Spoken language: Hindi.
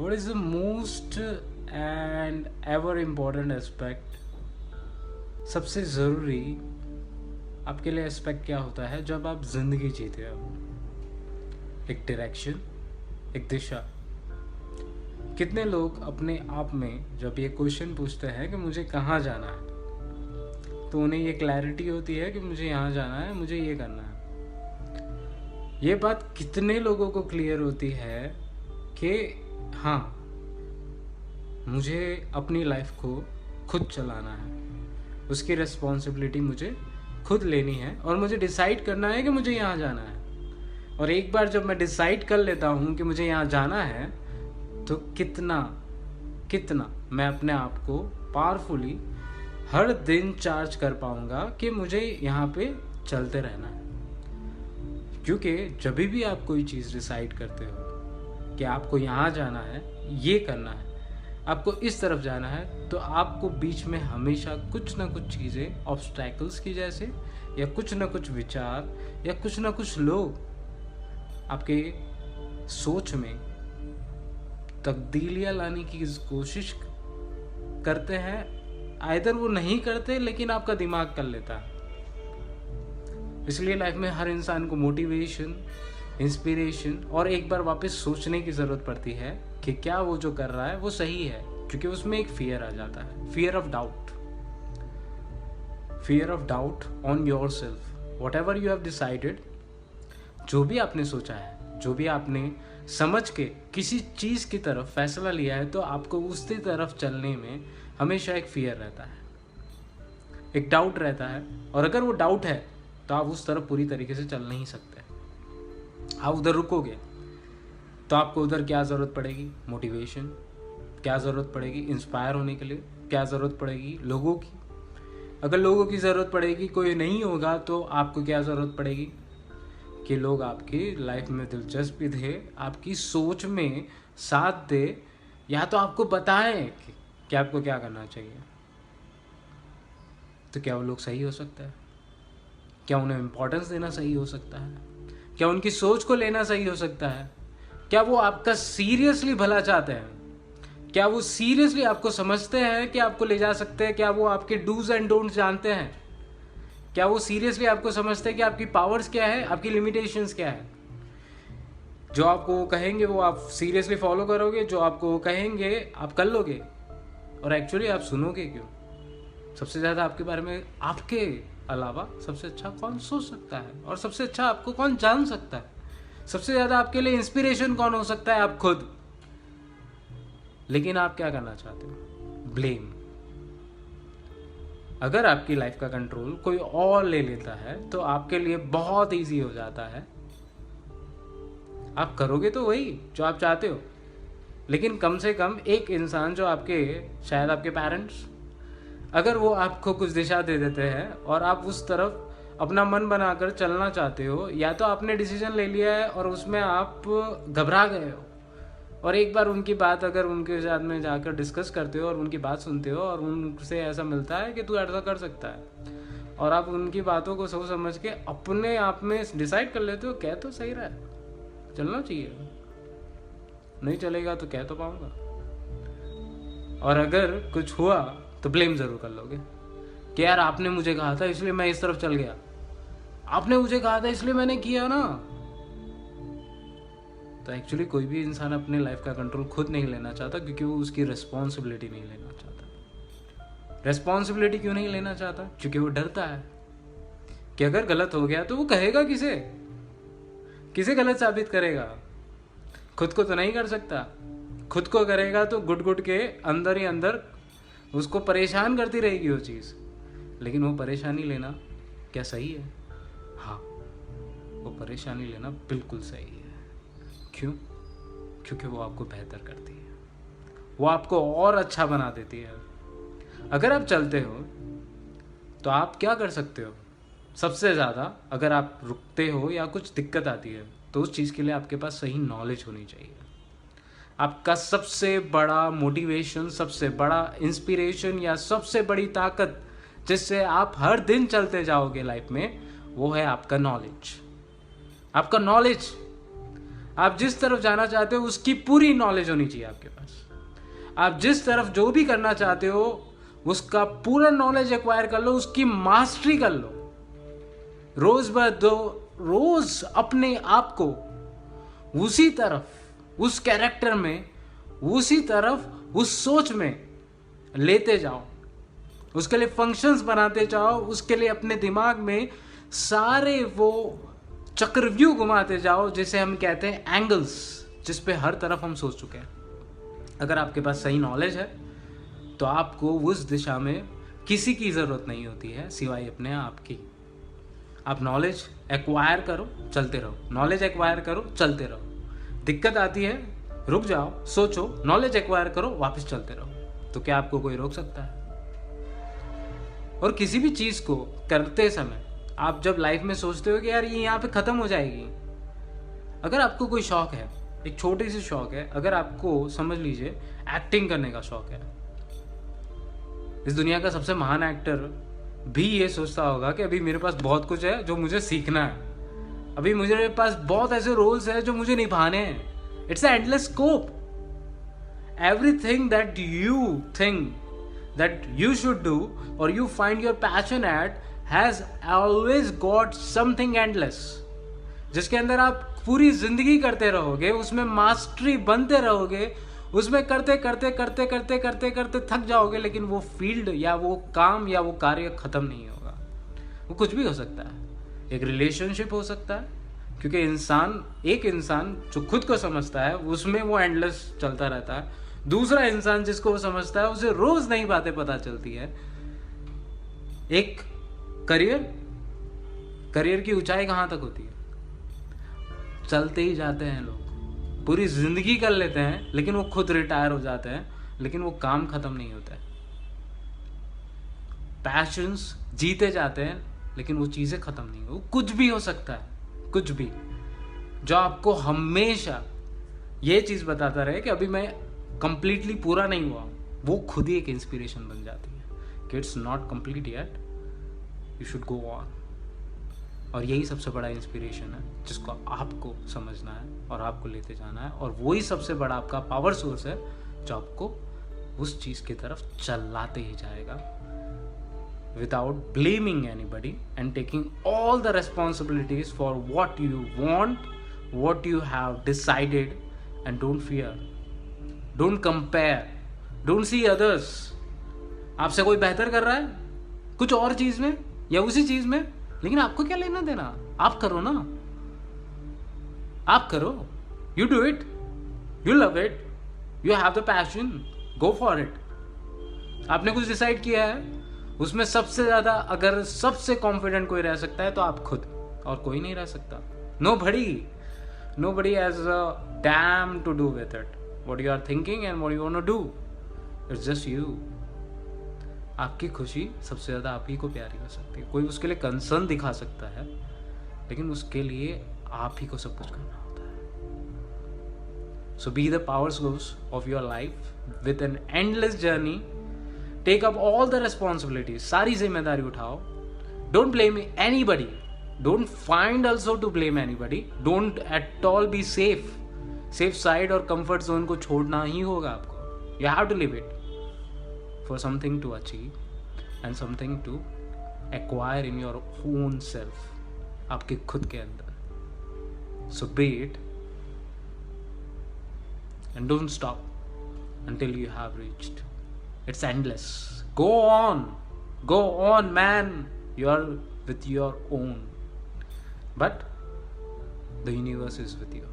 What is the most and ever important aspect? सबसे ज़रूरी आपके लिए एस्पेक्ट क्या होता है जब आप ज़िंदगी जीते हो? एक डायरेक्शन, एक दिशा। कितने लोग अपने आप में जब ये क्वेश्चन पूछते हैं कि मुझे कहाँ जाना है, तो उन्हें ये क्लैरिटी होती है कि मुझे यहाँ जाना है, मुझे ये करना है। ये बात कितने लोगों को क्लियर होती है कि हाँ, मुझे अपनी लाइफ को खुद चलाना है, उसकी रिस्पॉन्सिबिलिटी मुझे खुद लेनी है और मुझे डिसाइड करना है कि मुझे यहाँ जाना है। और एक बार जब मैं डिसाइड कर लेता हूँ कि मुझे यहाँ जाना है, तो कितना कितना मैं अपने आप को पावरफुली हर दिन चार्ज कर पाऊँगा कि मुझे यहाँ पे चलते रहना है। क्योंकि जब भी आप कोई चीज़ डिसाइड करते हो कि आपको यहाँ जाना है, ये करना है, आपको इस तरफ जाना है, तो आपको बीच में हमेशा कुछ ना कुछ चीज़ें ऑब्स्टैकल्स की जैसे, या कुछ ना कुछ विचार, या कुछ ना कुछ लोग आपके सोच में तब्दीलियाँ लाने की कोशिश करते हैं। आइदर वो नहीं करते, लेकिन आपका दिमाग कर लेता है। इसलिए लाइफ में हर इंसान को मोटिवेशन, इंस्पिरेशन और एक बार वापस सोचने की ज़रूरत पड़ती है कि क्या वो जो कर रहा है वो सही है, क्योंकि उसमें एक फियर आ जाता है, fear of doubt on your self. What ever you have decided, जो भी आपने सोचा है, जो भी आपने समझ के किसी चीज़ की तरफ फैसला लिया है, तो आपको उसकी तरफ चलने में हमेशा एक फियर रहता है, एक डाउट रहता है। और अगर वो डाउट है तो आप उस तरफ पूरी तरीके से चल नहीं सकते। आप उधर रुकोगे तो आपको उधर क्या ज़रूरत पड़ेगी? मोटिवेशन। क्या ज़रूरत पड़ेगी? इंस्पायर होने के लिए। क्या ज़रूरत पड़ेगी? लोगों की। अगर लोगों की ज़रूरत पड़ेगी, कोई नहीं होगा, तो आपको क्या ज़रूरत पड़ेगी? कि लोग आपकी लाइफ में दिलचस्पी दे, आपकी सोच में साथ दे, या तो आपको बताएं कि आपको क्या करना चाहिए। तो क्या वो लोग सही हो सकता है? क्या उन्हें इम्पोर्टेंस देना सही हो सकता है? क्या उनकी सोच को लेना सही हो सकता है? क्या वो आपका सीरियसली भला चाहते हैं? क्या वो सीरियसली आपको समझते हैं कि आपको ले जा सकते हैं? क्या वो आपके डूज एंड डोंट्स जानते हैं? क्या वो सीरियसली आपको समझते हैं कि आपकी पावर्स क्या है, आपकी लिमिटेशंस क्या है? जो आपको वो कहेंगे वो आप सीरियसली फॉलो करोगे, जो आपको वो कहेंगे आप कर लोगे, और एक्चुअली आप सुनोगे क्यों? सबसे ज़्यादा आपके बारे में आपके अलावा सबसे अच्छा कौन सोच सकता है, और सबसे अच्छा आपको कौन जान सकता है? सबसे ज़्यादा आपके लिए इंस्पिरेशन कौन हो सकता है? आप खुद। लेकिन आप क्या करना चाहते हो? ब्लेम। अगर आपकी लाइफ का कंट्रोल कोई और ले लेता है तो आपके लिए बहुत इजी हो जाता है। आप करोगे तो वही जो आप चाहते हो, लेकिन कम से कम एक इंसान जो आपके, शायद आपके पेरेंट्स, अगर वो आपको कुछ दिशा दे देते हैं और आप उस तरफ अपना मन बनाकर चलना चाहते हो, या तो आपने डिसीजन ले लिया है और उसमें आप घबरा गए हो, और एक बार उनकी बात अगर उनके साथ में जाकर डिस्कस करते हो और उनकी बात सुनते हो और उनसे ऐसा मिलता है कि तू ऐसा कर सकता है, और आप उनकी बातों को सोच समझ के अपने आप में डिसाइड कर लेते हो, कह तो सही रहा है, चलना चाहिए, नहीं चलेगा तो कह तो पाऊंगा। और अगर कुछ हुआ तो ब्लेम ज़रूर कर लोगे कि यार आपने मुझे कहा था इसलिए मैं इस तरफ चल गया, आपने मुझे कहा था इसलिए मैंने किया ना। तो एक्चुअली कोई भी इंसान अपने लाइफ का कंट्रोल खुद नहीं लेना चाहता, क्योंकि वो उसकी रिस्पॉन्सिबिलिटी नहीं लेना चाहता। रिस्पॉन्सिबिलिटी क्यों नहीं लेना चाहता? क्योंकि वो डरता है कि अगर गलत हो गया तो वो कहेगा किसे गलत साबित करेगा? खुद को तो नहीं कर सकता। खुद को करेगा तो गुट गुट के अंदर ही अंदर उसको परेशान करती रहेगी वो चीज़। लेकिन वो परेशानी लेना क्या सही है? हाँ, वो परेशानी लेना बिल्कुल सही है। क्यों? क्योंकि वो आपको बेहतर करती है, वो आपको और अच्छा बना देती है। अगर आप चलते हो तो आप क्या कर सकते हो? सबसे ज़्यादा अगर आप रुकते हो या कुछ दिक्कत आती है, तो उस चीज़ के लिए आपके पास सही नॉलेज होनी चाहिए। आपका सबसे बड़ा मोटिवेशन, सबसे बड़ा इंस्पिरेशन या सबसे बड़ी ताकत जिससे आप हर दिन चलते जाओगे लाइफ में, वो है आपका नॉलेज। आपका नॉलेज आप जिस तरफ जाना चाहते हो उसकी पूरी नॉलेज होनी चाहिए आपके पास। आप जिस तरफ जो भी करना चाहते हो उसका पूरा नॉलेज एक्वायर कर लो, उसकी मास्टरी कर लो। रोज ब दो रोज अपने आप को उसी तरफ, उस कैरेक्टर में, उसी तरफ, उस सोच में लेते जाओ। उसके लिए फंक्शंस बनाते जाओ, उसके लिए अपने दिमाग में सारे वो चक्रव्यूह घुमाते जाओ जिसे हम कहते हैं एंगल्स, जिस पे हर तरफ हम सोच चुके हैं। अगर आपके पास सही नॉलेज है तो आपको उस दिशा में किसी की ज़रूरत नहीं होती है सिवाय अपने आप की। आप नॉलेज एक्वायर करो, चलते रहो, नॉलेज एक्वायर करो, चलते रहो। दिक्कत आती है, रुक जाओ, सोचो, नॉलेज एक्वायर करो, वापस चलते रहो। तो क्या आपको कोई रोक सकता है? और किसी भी चीज़ को करते समय आप जब लाइफ में सोचते हो कि यार ये यहाँ पे ख़त्म हो जाएगी, अगर आपको कोई शौक है, एक छोटी सी शौक है, अगर आपको समझ लीजिए एक्टिंग करने का शौक है, इस दुनिया का सबसे महान एक्टर भी ये सोचता होगा कि अभी मेरे पास बहुत कुछ है जो मुझे सीखना है, अभी मुझे पास बहुत ऐसे रोल्स हैं जो मुझे निभाने हैं। It's endless scope. Everything that you think that you should do or you find your passion at has always got something endless, जिसके अंदर आप पूरी जिंदगी करते रहोगे, उसमें मास्टरी बनते रहोगे, उसमें करते करते करते करते करते करते थक जाओगे, लेकिन वो फील्ड या वो काम या वो कार्य खत्म नहीं होगा। वो कुछ भी हो सकता है, एक रिलेशनशिप हो सकता है, क्योंकि एक इंसान जो खुद को समझता है उसमें वो एंडलेस चलता रहता है। दूसरा इंसान जिसको वो समझता है उसे रोज नई बातें पता चलती है। एक करियर की ऊंचाई कहां तक होती है? चलते ही जाते हैं लोग, पूरी जिंदगी कर लेते हैं, लेकिन वो खुद रिटायर हो जाते हैं, लेकिन वो काम खत्म नहीं होता है। पैशंस जीते जाते हैं, लेकिन वो चीजें खत्म नहीं हो। कुछ भी हो सकता है, कुछ भी, जो आपको हमेशा ये चीज बताता रहे कि अभी मैं कंप्लीटली पूरा नहीं हुआ, वो खुद ही एक इंस्पिरेशन बन जाती है कि it's not complete yet, you should go on. और यही सबसे बड़ा इंस्पिरेशन है जिसको आपको समझना है और आपको लेते जाना है, और वही सबसे बड़ा आपका पावर सोर्स है जो आपको उस चीज़ की तरफ चलाते ही जाएगा without blaming anybody and taking all the responsibilities for what you want, what you have decided, and don't fear, don't compare, don't see others. आपसे कोई बेहतर कर रहा है कुछ और चीज में या उसी चीज में, लेकिन आपको क्या लेना देना? आप करो ना, आप करो, you do it, you love it, you have the passion, go for it. आपने कुछ डिसाइड किया है, उसमें सबसे ज्यादा अगर सबसे कॉन्फिडेंट कोई रह सकता है तो आप खुद, और कोई नहीं रह सकता। nobody has a damn to do with it, what you are thinking and what you want to do, it's just you। आपकी खुशी सबसे ज़्यादा आप ही को प्यारी हो सकती है। कोई उसके लिए कंसर्न दिखा सकता है, लेकिन उसके लिए आप ही को सब कुछ करना होता है। So be the power source of your life with an endless journey. Take up all the responsibilities, सारी जिम्मेदारी उठाओ। Don't blame anybody, don't find also to blame anybody, don't at all be safe side और कंफर्ट जोन को छोड़ना ही होगा आपको। You have to live it for something to achieve and something to acquire in your own self, आपके खुद के अंदर। So B it and don't stop until you have reached. It's endless. Go on man, you are with your own, but the universe is with you.